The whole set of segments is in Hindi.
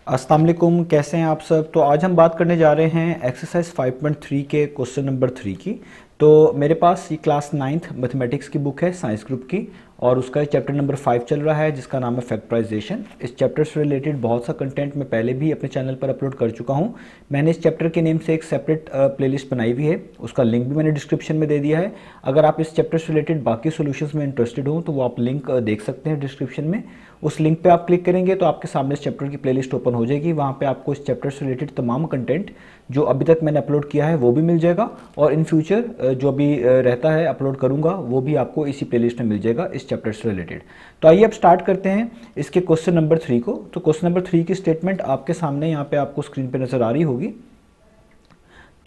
अस्सलाम वालेकुम, कैसे हैं आप सब। तो आज हम बात करने जा रहे हैं एक्सरसाइज 5.3 के क्वेश्चन नंबर 3 की। तो मेरे पास ये क्लास 9th मैथमेटिक्स की बुक है साइंस ग्रुप की, और उसका चैप्टर नंबर 5 चल रहा है जिसका नाम है फैक्टराइजेशन। इस चैप्टर से रिलेटेड बहुत सा कंटेंट मैं पहले भी अपने चैनल पर अपलोड कर चुका हूँ। मैंने इस चैप्टर के नेम से एक सेपरेट प्लेलिस्ट बनाई हुई है, उसका लिंक भी मैंने डिस्क्रिप्शन में दे दिया है। अगर आप इस चैप्टर से रिलेटेड बाकी सोल्यूशंस में इंटरेस्टेड हो तो वो आप लिंक देख सकते हैं डिस्क्रिप्शन में। उस लिंक पे आप क्लिक करेंगे तो आपके सामने इस चैप्टर की प्लेलिस्ट ओपन हो जाएगी। वहाँ पे आपको इस चैप्टर से रिलेटेड तमाम कंटेंट जो अभी तक मैंने अपलोड किया है वो भी मिल जाएगा, और इन फ्यूचर जो भी रहता है अपलोड करूँगा वो भी आपको इसी प्लेलिस्ट में मिल जाएगा इस चैप्टर से रिलेटेड। तो आइए अब स्टार्ट करते हैं इसके क्वेश्चन नंबर 3 को। तो क्वेश्चन नंबर 3 की स्टेटमेंट आपके सामने यहाँ पे आपको स्क्रीन पे नजर आ रही होगी।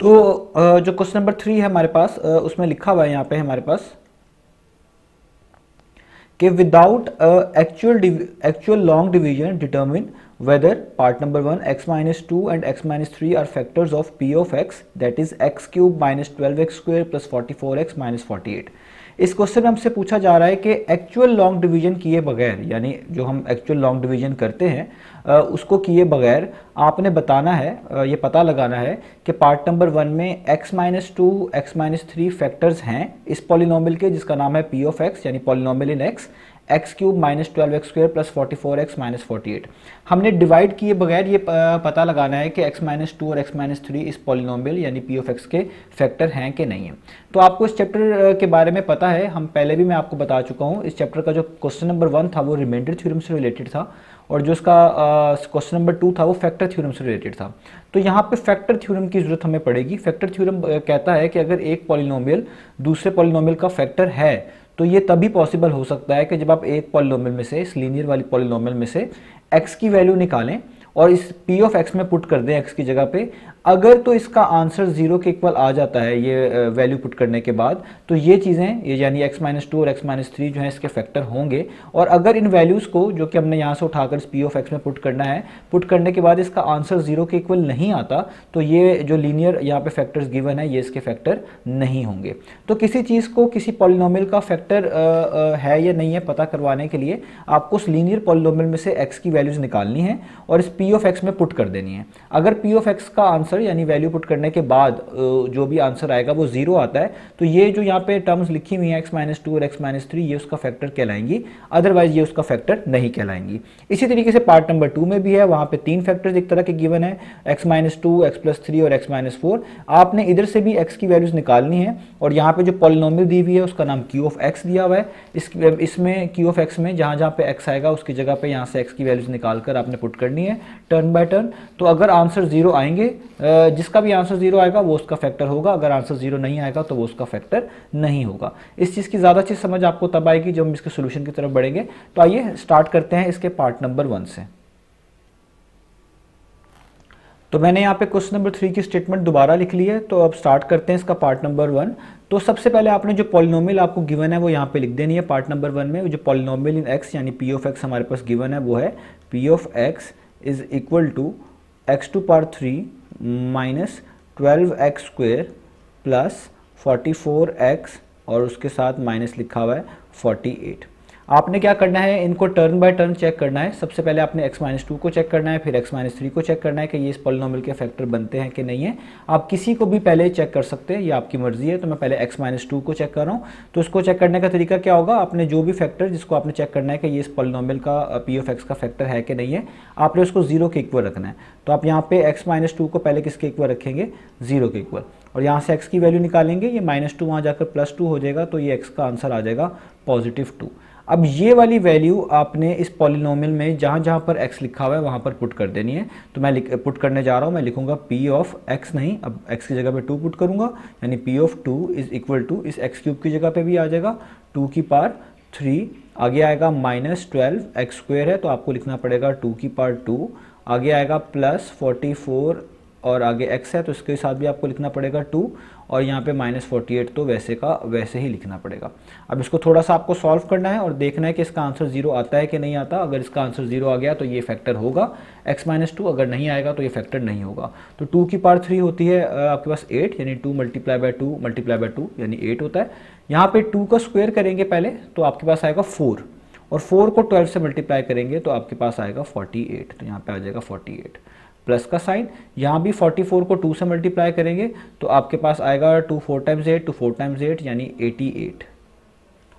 तो जो क्वेश्चन नंबर 3 है हमारे पास, उसमें लिखा हुआ है यहाँ पे हमारे पास कि without actual long division determine whether part number 1 x minus 2 and x minus 3 are factors of p of x, that is x cube minus 12x square plus 44x minus 48। इस क्वेश्चन में हमसे पूछा जा रहा है कि एक्चुअल लॉन्ग डिवीजन किए बगैर, यानी जो हम एक्चुअल लॉन्ग डिवीजन करते हैं उसको किए बगैर आपने बताना है, ये पता लगाना है कि पार्ट नंबर 1 में x minus 2 x minus 3 factors हैं इस पॉलिनोमियल के जिसका नाम है p ऑफ x, यानी polynomial in x, x cube minus 12x square plus 44x minus 48। हमने डिवाइड किए बगैर ये पता लगाना है कि x माइनस 2 और x माइनस 3 इस पॉलिनोमियल यानी p ऑफ x के फैक्टर हैं कि नहीं है। तो आपको इस चैप्टर के बारे में पता है, हम पहले भी मैं आपको बता चुका हूँ। इस चैप्टर का जो क्वेश्चन नंबर 1 था वो रिमाइंडर थ्योरम से रिलेटेड था, और जो इसका क्वेश्चन नंबर 2 था वो फैक्टर थ्योरम से रिलेटेड था। तो यहाँ पे फैक्टर थ्योरम की जरूरत हमें पड़ेगी। फैक्टर थ्योरम कहता है कि अगर एक पॉलिनोमियल दूसरे पॉलिनोमियल का फैक्टर है तो ये तभी पॉसिबल हो सकता है कि जब आप एक पॉलिनोमियल में से, इस लीनियर वाली पॉलिनोमियल में से x की वैल्यू निकालें और इस p ऑफ x में पुट कर दें x की जगह पे। अगर तो इसका आंसर 0 के इक्वल आ जाता है ये वैल्यू पुट करने के बाद, तो ये चीज़ें यानी x माइनस 2 और x माइनस 3 जो है इसके फैक्टर होंगे। और अगर इन वैल्यूज़ को जो कि हमने यहाँ से उठाकर इस p ऑफ x में पुट करना है, पुट करने के बाद इसका आंसर 0 के इक्वल नहीं आता, तो ये जो लीनियर यहाँ पे फैक्टर्स गिवन है ये इसके फैक्टर नहीं होंगे। तो किसी चीज़ को, किसी पॉलिनोमियल का फैक्टर है या नहीं है पता करवाने के लिए आपको उस लीनियर पॉलिनोमियल में से x की वैल्यूज़ निकालनी है और इस p ऑफ x में पुट कर देनी है। अगर p ऑफ x का आंसर यानी वैल्यू पुट करने के बाद जो भी आंसर आएगा वो 0 आता है, तो ये जो यहाँ पे टर्म्स लिखी हुई हैं x माइनस 2 और x माइनस 3 ये उसका फैक्टर कहलाएंगी, अदरवाइज ये उसका फैक्टर नहीं कहलाएंगी। इसी तरीके से पार्ट नंबर 2 में भी है, वहाँ पे 3 फैक्टर्स एक तरह के गिवन है, x माइनस 2, x प्लस 3 और x माइनस 4। आपने इधर से भी x की वैल्यूज निकालनी है, और यहाँ पे जो पॉलिनोमियल दी हुई है उसका नाम q ऑफ x दिया हुआ है। इसमें q ऑफ x में जहाँ जहाँ पे x आएगा उसकी जगह पे यहाँ से x की वैल्यूज निकाल कर आपने पुट करनी है टर्न बाय टर्न। तो अगर आंसर 0 आएंगे, जिसका भी आंसर 0 आएगा वो उसका फैक्टर होगा, अगर आंसर 0 नहीं आएगा तो वो उसका फैक्टर नहीं होगा। इस चीज़ की ज़्यादा चीज़ समझ आपको तब आएगी जब हम इसके सोल्यूशन की तरफ बढ़ेंगे। तो आइए स्टार्ट करते हैं इसके पार्ट नंबर 1 से। तो मैंने यहाँ पे क्वेश्चन नंबर 3 की स्टेटमेंट दोबारा लिख ली है, तो अब स्टार्ट करते हैं इसका पार्ट नंबर 1। तो सबसे पहले आपने जो पॉलिनोमियल आपको गिवन है वो यहाँ पे लिख देनी है। पार्ट नंबर 1 में जो पॉलिनोमियल इन x यानी p ऑफ x हमारे पास गिवन है वो है p of x is equal to x to power 3 minus 12x square plus 44x और उसके साथ माइनस लिखा हुआ है 48। आपने क्या करना है, इनको टर्न बाय टर्न चेक करना है। सबसे पहले आपने x माइनस 2 को चेक करना है, फिर x माइनस 3 को चेक करना है कि ये इस पॉलिनोमियल के फैक्टर बनते हैं कि नहीं है। आप किसी को भी पहले चेक कर सकते हैं, ये आपकी मर्जी है। तो मैं पहले x माइनस 2 को चेक कर रहा हूँ। तो इसको चेक करने का तरीका क्या होगा, आपने जो भी फैक्टर जिसको आपने चेक करना है कि ये इस पॉलिनोमियल का p ऑफ x का फैक्टर है कि नहीं है, आपने उसको 0 के इक्वल रखना है। तो आप यहाँ पे x माइनस 2 को पहले किसके इक्वल रखेंगे, 0 के इक्वल, और यहाँ से x की वैल्यू निकालेंगे। ये माइनस 2 वहाँ जाकर प्लस 2 हो जाएगा, तो ये x का आंसर आ जाएगा पॉजिटिव 2। अब ये वाली वैल्यू आपने इस पॉलिनोमियल में जहाँ जहाँ पर x लिखा हुआ है वहाँ पर पुट कर देनी है। तो मैं पुट करने जा रहा हूँ, मैं लिखूंगा p ऑफ x, नहीं अब x की जगह पे 2 पुट करूँगा, यानी p of 2 is equal to, इस x क्यूब की जगह पे भी आ जाएगा 2 की पावर 3, आगे आएगा माइनस 12x स्क्वेयर है तो आपको लिखना पड़ेगा 2 की पावर 2, आगे आएगा प्लस 44 और आगे x है तो इसके साथ भी आपको लिखना पड़ेगा 2, और यहाँ पे माइनस 48 तो वैसे का वैसे ही लिखना पड़ेगा। अब इसको थोड़ा सा आपको सॉल्व करना है और देखना है कि इसका आंसर 0 आता है कि नहीं आता। अगर इसका आंसर 0 आ गया तो ये फैक्टर होगा x माइनस 2, अगर नहीं आएगा तो ये फैक्टर नहीं होगा। तो 2 की पावर 3 होती है आपके पास 8, यानी 2 मल्टीप्लाई बाय 2 यानी 8 होता है। यहाँ पे 2 का स्क्वायर करेंगे पहले तो आपके पास आएगा 4, और 4 को 12 से मल्टीप्लाई करेंगे तो आपके पास आएगा 48, तो यहाँ पे आ जाएगा 48 प्लस का साइन। यहाँ भी 44 को 2 से मल्टीप्लाई करेंगे तो आपके पास आएगा 2 4 टाइम्स 8, 2 4 टाइम्स 8 यानी 88,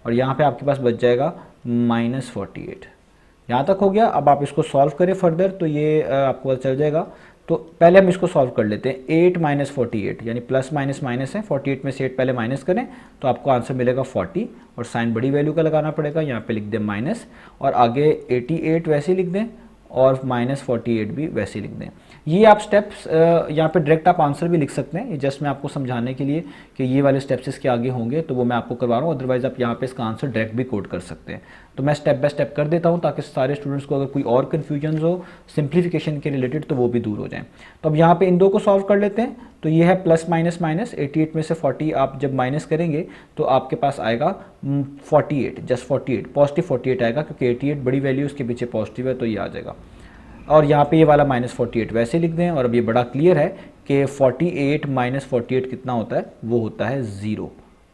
और यहाँ पे आपके पास बच जाएगा -48। यहाँ तक हो गया। अब आप इसको सॉल्व करें फर्दर तो ये आपको पता चल जाएगा। तो पहले हम इसको सॉल्व कर लेते हैं। 8 माइनस 48 यानी प्लस माइनस माइनस है, 48 में से 8 पहले माइनस करें तो आपको आंसर मिलेगा 40, और साइन बड़ी वैल्यू का लगाना पड़ेगा। यहाँ पे लिख दें माइनस, और आगे 88 वैसे ही लिख दें और -48 भी वैसे ही लिख दें। ये आप स्टेप्स यहाँ पे डायरेक्ट आप आंसर भी लिख सकते हैं, ये जस्ट मैं आपको समझाने के लिए कि ये वाले स्टेप्स इसके आगे होंगे तो वो मैं आपको करवा रहा हूँ। अदरवाइज आप यहाँ पे इसका आंसर डायरेक्ट भी कोड कर सकते हैं। तो मैं स्टेप बाय स्टेप कर देता हूँ ताकि सारे स्टूडेंट्स को अगर कोई और कन्फ्यूजन हो सिंप्लीफिकेशन के रिलेटेड तो वो भी दूर हो जाए। तो अब यहाँ पे इन दो को सॉल्व कर लेते हैं। तो ये है प्लस माइनस माइनस, 88 में से 40 आप जब माइनस करेंगे तो आपके पास आएगा 48, जस्ट 48, पॉजिटिव 48 आएगा क्योंकि 88 बड़ी वैल्यू उसके पीछे पॉजिटिव है तो ये आ जाएगा। और यहाँ पे ये वाला -48 वैसे लिख दें। और अब ये बड़ा क्लियर है कि 48 माइनस 48 कितना होता है, वो होता है 0।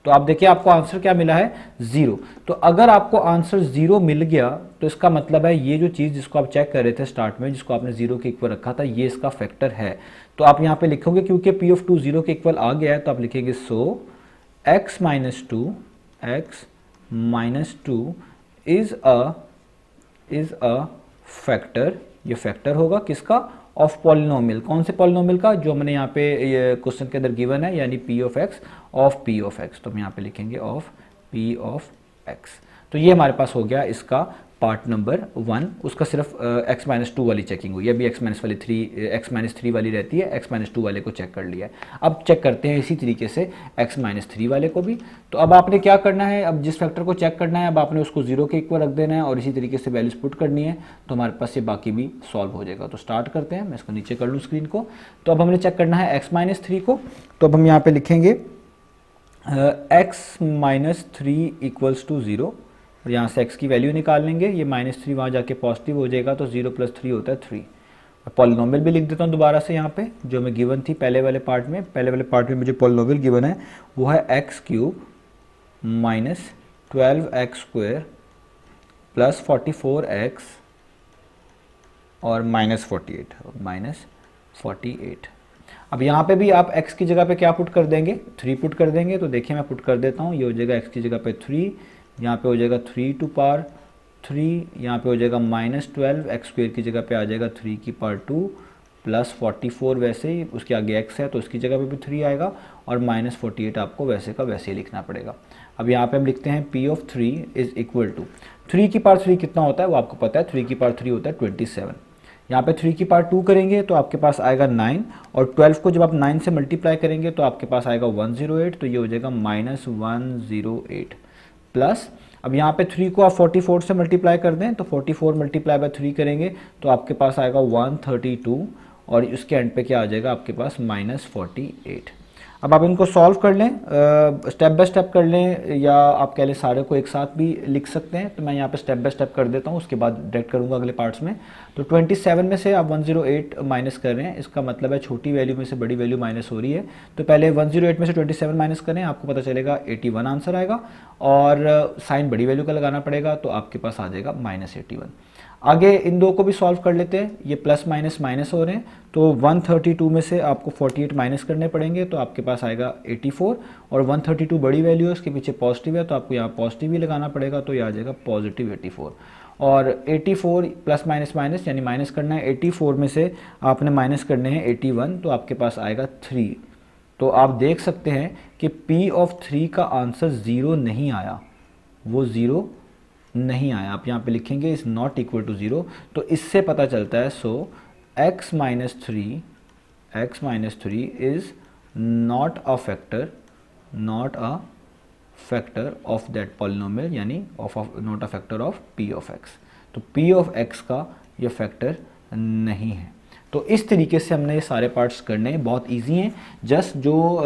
तो आप देखिए आपको आंसर क्या मिला है, 0। तो अगर आपको आंसर 0 मिल गया तो इसका मतलब है ये जो चीज़ जिसको आप चेक कर रहे थे स्टार्ट में, जिसको आपने 0 के इक्वल रखा था, ये इसका फैक्टर है। तो आप यहाँ पे लिखोगे क्योंकि P ऑफ 2 0 के इक्वल आ गया है तो आप लिखेंगे सो x minus 2 is a factor. ये फैक्टर होगा किसका, ऑफ पॉलिनोमियल। कौन से पॉलिनोमियल का, जो हमने यहाँ पे ये क्वेश्चन के अंदर गिवन है, यानी p of x of p of x। तो हम यहाँ पे लिखेंगे ऑफ p ऑफ x। तो ये हमारे पास हो गया इसका पार्ट नंबर 1। उसका सिर्फ x माइनस 2 वाली चेकिंग हुई है। अभी x माइनस 3 वाली रहती है, x माइनस 2 वाले को चेक कर लिया है। अब चेक करते हैं इसी तरीके से x माइनस 3 वाले को भी। तो अब आपने क्या करना है, अब जिस फैक्टर को चेक करना है अब आपने उसको 0 के इक्वल रख देना है और इसी तरीके से वैल्यूज पुट करनी है, तो हमारे पास ये बाकी भी सॉल्व हो जाएगा। तो स्टार्ट करते हैं, मैं इसको नीचे कर लूँ स्क्रीन को। तो अब हमने चेक करना है x माइनस 3 को। तो अब हम यहाँ पे लिखेंगे x माइनस 3 इक्वल्स टू 0, और यहाँ से x की वैल्यू निकाल लेंगे। ये -3 वहाँ जाके पॉजिटिव हो जाएगा, तो 0 + 3 होता है 3। पॉलिनोमियल भी लिख देता हूँ दोबारा से यहाँ पे, जो मैं गिवन थी पहले वाले पार्ट में। पहले वाले पार्ट में मुझे पॉलिनोमियल गिवन है, वो है x³ minus 12x² plus 44x और -48। अब यहाँ पे भी आप x की जगह पे क्या पुट कर देंगे, 3 पुट कर देंगे। तो देखिए मैं पुट कर देता हूँ। ये हो जाएगा x की जगह पे 3, यहाँ पे हो जाएगा 3 टू पावर 3, यहाँ पे हो जाएगा -12, x² की जगह पे आ जाएगा 3 की पावर 2 प्लस 44, वैसे ही उसके आगे x है तो उसकी जगह पे भी 3 आएगा, और -48 आपको वैसे का वैसे ही लिखना पड़ेगा। अब यहाँ पे हम लिखते हैं P of 3 is equal to 3 की पावर 3 कितना होता है वो आपको पता है, 3 की पावर 3 होता है 27। यहाँ पे 3 की पावर 2 करेंगे तो आपके पास आएगा 9, और 12 को जब आप 9 से मल्टीप्लाई करेंगे तो आपके पास आएगा 108, तो ये हो जाएगा -108 प्लस। अब यहाँ पे 3 को आप 44 से मल्टीप्लाई कर दें तो 44 मल्टीप्लाई बाय 3 करेंगे तो आपके पास आएगा 132, और उसके एंड पे क्या आ जाएगा आपके पास -48। अब आप इनको सॉल्व कर लें, स्टेप बाय स्टेप कर लें, या आप कह लें सारे को एक साथ भी लिख सकते हैं। तो मैं यहाँ पे स्टेप बाय स्टेप कर देता हूँ, उसके बाद डायरेक्ट करूँगा अगले पार्ट्स में। तो 27 में से आप 108 माइनस कर रहे हैं, इसका मतलब है छोटी वैल्यू में से बड़ी वैल्यू माइनस हो रही है। तो पहले 108 में से 27 माइनस करें, आपको पता चलेगा 81 आंसर आएगा, और साइन बड़ी वैल्यू का लगाना पड़ेगा तो आपके पास आ जाएगा -81। आगे इन दो को भी सॉल्व कर लेते हैं। ये प्लस माइनस माइनस हो रहे हैं, तो 132 में से आपको 48 माइनस करने पड़ेंगे तो आपके पास आएगा 84, और 132 बड़ी वैल्यू है, उसके पीछे पॉजिटिव है तो आपको यहाँ पॉजिटिव ही लगाना पड़ेगा, तो ये आ जाएगा पॉजिटिव 84। और 84 प्लस माइनस माइनस यानी माइनस करना है, 84 में से आपने माइनस करने हैं 81, तो आपके पास आएगा 3। तो आप देख सकते हैं कि P ऑफ 3 का आंसर 0 नहीं आया, वो 0 नहीं आया। आप यहाँ पे लिखेंगे इज नॉट इक्वल टू 0। तो इससे पता चलता है so x minus 3 is not a factor of that polynomial, यानी not a factor of P of x। तो P ऑफ x का ये फैक्टर नहीं है। तो इस तरीके से हमने ये सारे पार्ट्स करने हैं, बहुत इजी हैं। जस्ट जो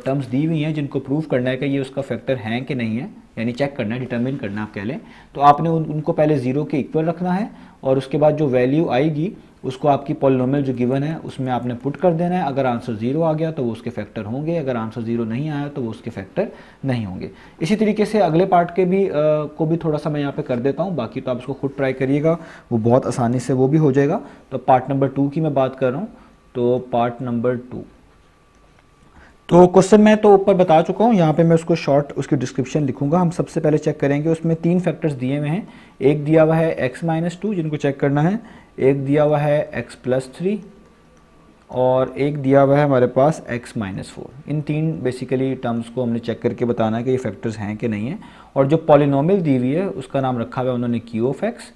टर्म्स दी हुई हैं जिनको प्रूव करना है कि ये उसका फैक्टर है कि नहीं है, यानी चेक करना है, डिटरमिन करना है आप कह लें, तो आपने उनको पहले 0 के इक्वल रखना है, और उसके बाद जो वैल्यू आएगी उसको आपकी पॉलिनोमियल जो गिवन है उसमें आपने पुट कर देना है। अगर आंसर 0 आ गया तो वो उसके फैक्टर होंगे, अगर आंसर 0 नहीं आया तो वो उसके फैक्टर नहीं होंगे। इसी तरीके से अगले पार्ट के भी को भी थोड़ा सा मैं यहाँ पे कर देता हूँ, बाकी तो आप इसको खुद ट्राई करिएगा, वो बहुत आसानी से वो भी हो जाएगा। तो पार्ट नंबर 2 की मैं बात कर रहा हूँ, तो पार्ट नंबर 2, तो क्वेश्चन मैं तो ऊपर बता चुका हूँ, यहाँ पे मैं उसको शॉर्ट उसकी डिस्क्रिप्शन लिखूंगा। हम सबसे पहले चेक करेंगे, उसमें 3 फैक्टर्स दिए हुए हैं। एक दिया हुआ है x-2 जिनको चेक करना है, एक दिया हुआ है x+3 और एक दिया हुआ है हमारे पास x-4। इन 3 बेसिकली टर्म्स को हमने चेक करके बताना है कि ये फैक्टर्स हैं कि नहीं है। और जो पॉलिनोमियल दी हुई है उसका नाम रखा हुआ है उन्होंने q(x),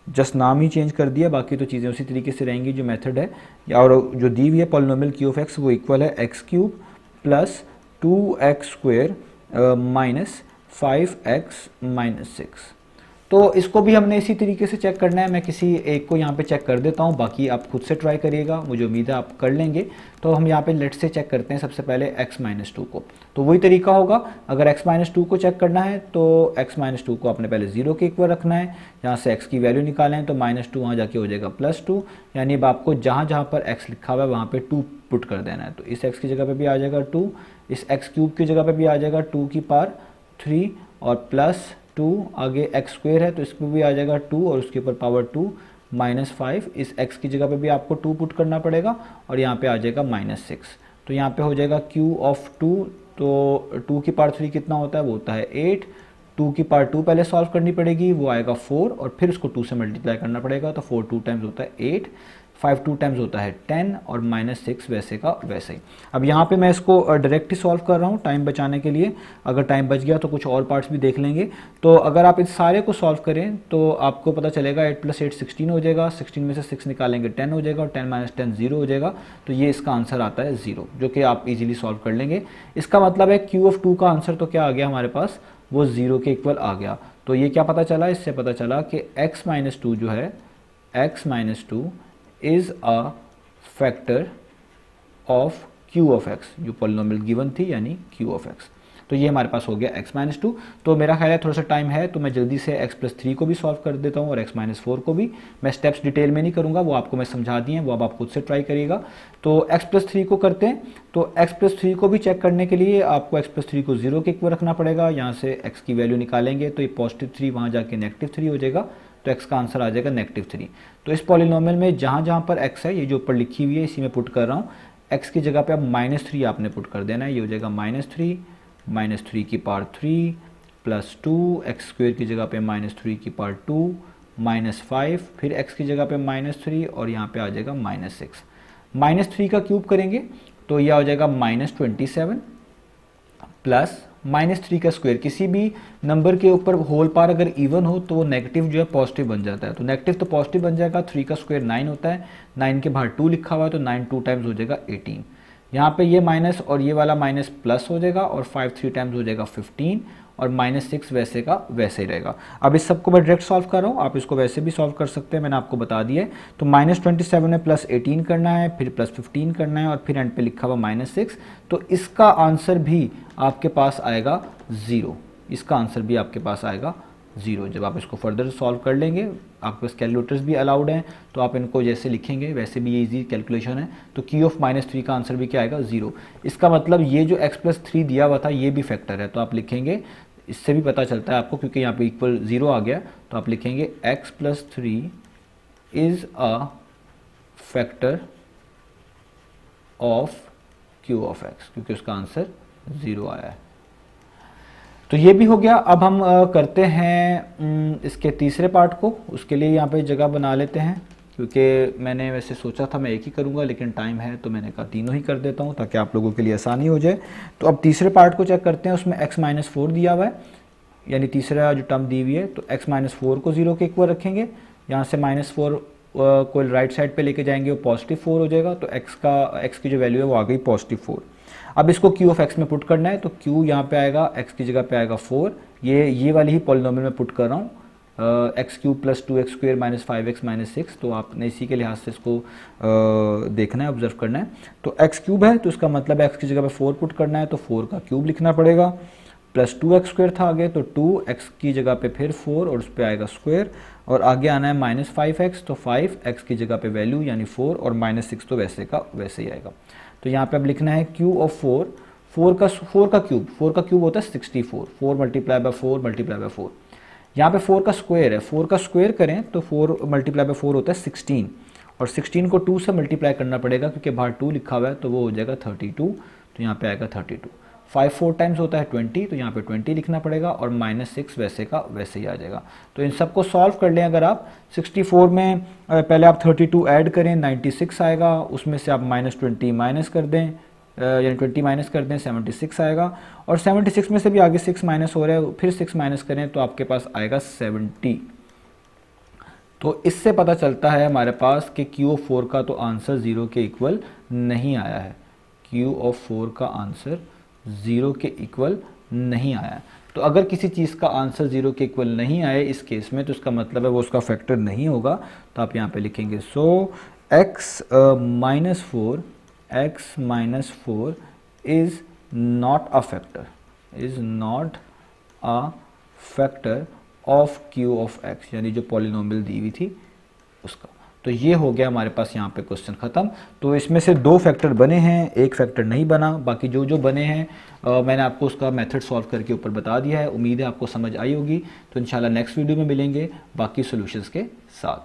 जस्ट नाम ही चेंज कर दिया, बाकी तो चीज़ें उसी तरीके से रहेंगी जो मेथड है। और जो दी हुई है पॉलिनोमियल q(x) वो इक्वल है x³ plus 2x² minus 5x minus 6। तो इसको भी हमने इसी तरीके से चेक करना है। मैं किसी एक को यहाँ पे चेक कर देता हूँ, बाकी आप खुद से ट्राई करिएगा, मुझे उम्मीद है आप कर लेंगे। तो हम यहाँ पे लेट से चेक करते हैं सबसे पहले x-2 को। तो वही तरीका होगा, अगर x-2 को चेक करना है तो x-2 को आपने पहले 0 के इक्वल रखना है, यहाँ से x की वैल्यू निकालें तो -2 वहाँ जाके हो जाएगा +2, यानी अब आपको जहाँ जहाँ पर x लिखा हुआ है वहाँ पर 2 पुट कर देना है। तो इस x की जगह पर भी आ जाएगा 2, इस x³ की जगह पर भी आ जाएगा 2 की पावर 3 और +2, आगे x² है तो इस पर भी आ जाएगा 2 और उसके ऊपर पावर 2 -5, इस x की जगह पे भी आपको 2 पुट करना पड़ेगा और यहाँ पे आ जाएगा -6। तो यहाँ पे हो जाएगा q(2), तो 2 की पावर 3 कितना होता है, वो होता है 8। 2 की पावर 2 पहले सॉल्व करनी पड़ेगी, वो आएगा 4 और फिर उसको 2 से मल्टीप्लाई करना पड़ेगा, तो 4 2 टाइम्स होता है 8, 5 2 टाइम्स होता है 10 और -6 वैसे का वैसे ही। अब यहाँ पे मैं इसको डायरेक्ट ही सॉल्व कर रहा हूँ टाइम बचाने के लिए, अगर टाइम बच गया तो कुछ और पार्ट्स भी देख लेंगे। तो अगर आप इस सारे को सॉल्व करें तो आपको पता चलेगा 8 + 8 16 हो जाएगा, 16 में से 6 निकालेंगे 10 हो जाएगा और 10 - 10 0 हो जाएगा। तो ये इसका आंसर आता है 0, जो कि आप इजीली सॉल्व कर लेंगे। इसका मतलब है q(2) का आंसर तो क्या आ गया हमारे पास, वो 0 के इक्वल आ गया। तो ये क्या पता चला, इससे पता चला कि x-2 जो है, x-2 is a factor of q(x), जो पॉलिनोमियल गिवन थी यानी q(x). तो ये हमारे पास हो गया x-2। तो मेरा ख्याल है थोड़ा सा टाइम है तो मैं जल्दी से x+3 को भी सॉल्व कर देता हूँ और x-4 को भी। मैं स्टेप्स डिटेल में नहीं करूँगा, वो आपको मैं समझा दिए हैं, वो अब आप खुद से ट्राई करिएगा। तो x+3 को करते हैं। तो x+3 को भी चेक करने के लिए आपको x+3 को 0 के इक्वल रखना पड़ेगा, यहाँ से x की वैल्यू निकालेंगे तो ये +3 वहाँ जाके -3 हो जाएगा, तो x का आंसर आ जाएगा -3। तो इस पॉलिनोमियल में जहाँ जहाँ पर x है, ये जो ऊपर लिखी हुई है इसी में पुट कर रहा हूँ, x की जगह पे अब -3 आपने पुट कर देना है, ये हो जाएगा -3 की पावर 3 +2, x² की जगह पे -3 की पावर 2 -5, फिर x की जगह पे -3 और यहाँ पे आ जाएगा -6। -3 का क्यूब करेंगे तो यह हो जाएगा -27 प्लस -3 का स्क्वायर। किसी भी नंबर के ऊपर होल पावर अगर इवन हो तो वो नेगेटिव जो है पॉजिटिव बन जाता है, तो नेगेटिव तो पॉजिटिव बन जाएगा। 3 का स्क्वायर 9 होता है, 9 के बाहर 2 लिखा हुआ है तो 9 2 टाइम्स हो जाएगा 18। यहाँ पे ये माइनस और ये वाला माइनस प्लस हो जाएगा और 5 3 टाइम्स हो जाएगा 15 और -6 वैसे का वैसे ही रहेगा। अब इस सबको मैं डायरेक्ट सॉल्व कर रहा हूँ, आप इसको वैसे भी सॉल्व कर सकते हैं, मैंने आपको बता दिया है। तो -27 में +18 करना है, फिर +15 करना है और फिर एंड पे लिखा हुआ -6। तो इसका आंसर भी आपके पास आएगा 0, इसका आंसर भी आपके पास आएगा 0। जब आप इसको फर्दर सॉल्व कर लेंगे, आपके पास कैलकुलेटर्स भी अलाउड हैं, तो आप इनको जैसे लिखेंगे वैसे भी ये इजी कैलकुलेशन है। तो q(-3) का आंसर भी क्या आएगा 0। इसका मतलब ये जो x+3 दिया हुआ था ये भी फैक्टर है, तो आप लिखेंगे, इससे भी पता चलता है आपको क्योंकि यहाँ पे इक्वल 0 आ गया, तो आप लिखेंगे x+3 is a factor of q(x), क्योंकि उसका आंसर 0 आया है। तो ये भी हो गया। अब हम करते हैं इसके तीसरे पार्ट को, उसके लिए यहाँ पे जगह बना लेते हैं, क्योंकि मैंने वैसे सोचा था मैं एक ही करूँगा लेकिन टाइम है तो मैंने कहा तीनों ही कर देता हूँ ताकि आप लोगों के लिए आसानी हो जाए। तो अब तीसरे पार्ट को चेक करते हैं, उसमें x-4 दिया हुआ है, यानी तीसरा जो टर्म दी हुई है। तो x-4 को 0 के इक्वल रखेंगे, यहाँ से -4 को राइट साइड पे लेके जाएंगे, वो +4 हो जाएगा। तो x की जो वैल्यू है वो आ गई +4। अब इसको q(x) में पुट करना है, तो q यहाँ पे आएगा, x की जगह पे आएगा 4, ये वाली ही पॉलिनोमियल में पुट कर रहा हूँ, x³ + 2x² - 5x - 6। तो आपने इसी के लिहाज से इसको देखना है, ऑब्जर्व करना है। तो x³ है तो इसका मतलब x की जगह पे 4 पुट करना है, तो 4 का क्यूब लिखना पड़ेगा। प्लस 2x² था आगे, तो 2x की जगह पे फिर 4 और उस पर आएगा स्क्वायर, और आगे आना है -5x, तो 5x की जगह पे वैल्यू यानी 4 और -6 तो वैसे का वैसे ही आएगा। तो यहाँ पे अब लिखना है क्यूब ऑफ 4, 4 का क्यूब होता है 64, 4 मल्टीप्लाई बाय 4 मल्टीप्लाई बाय 4। यहाँ पे 4 का स्क्वायर है, 4 का स्क्वायर करें तो 4 मल्टीप्लाई बाय 4 होता है 16, और 16 को 2 से मल्टीप्लाई करना पड़ेगा क्योंकि बाहर 2 लिखा हुआ है, तो वो हो जाएगा 32, तो यहाँ पे आएगा 32। 5 4 टाइम्स होता है 20, तो यहाँ पे 20 लिखना पड़ेगा, और -6 वैसे का वैसे ही आ जाएगा। तो इन सबको सॉल्व कर लें अगर आप, 64 में पहले आप 32 ऐड करें 96 आएगा, उसमें से आप -20 माइनस कर दें, यानी 20 माइनस कर दें 76 आएगा, और 76 में से भी आगे 6 माइनस हो रहा है, फिर 6 माइनस करें तो आपके पास आएगा 70। तो इससे पता चलता है हमारे पास कि Q ऑफ 4 का तो आंसर 0 के इक्वल नहीं आया है, Q ऑफ 4 का आंसर 0 के इक्वल नहीं आया है। तो अगर किसी चीज़ का आंसर 0 के इक्वल नहीं आए इस केस में, तो इसका मतलब है वो उसका फैक्टर नहीं होगा। तो आप यहाँ पे लिखेंगे सो x minus 4 is not a factor of Q of x, यानी जो पॉलिनोमियल दी हुई थी उसका। तो ये हो गया हमारे पास यहाँ पे क्वेश्चन ख़त्म। तो इसमें से 2 फैक्टर बने हैं, एक फैक्टर नहीं बना, बाकी जो जो बने हैं मैंने आपको उसका मेथड सॉल्व करके ऊपर बता दिया है। उम्मीद है आपको समझ आई होगी। तो इंशाल्लाह नेक्स्ट वीडियो में मिलेंगे बाकी सॉल्यूशंस के साथ।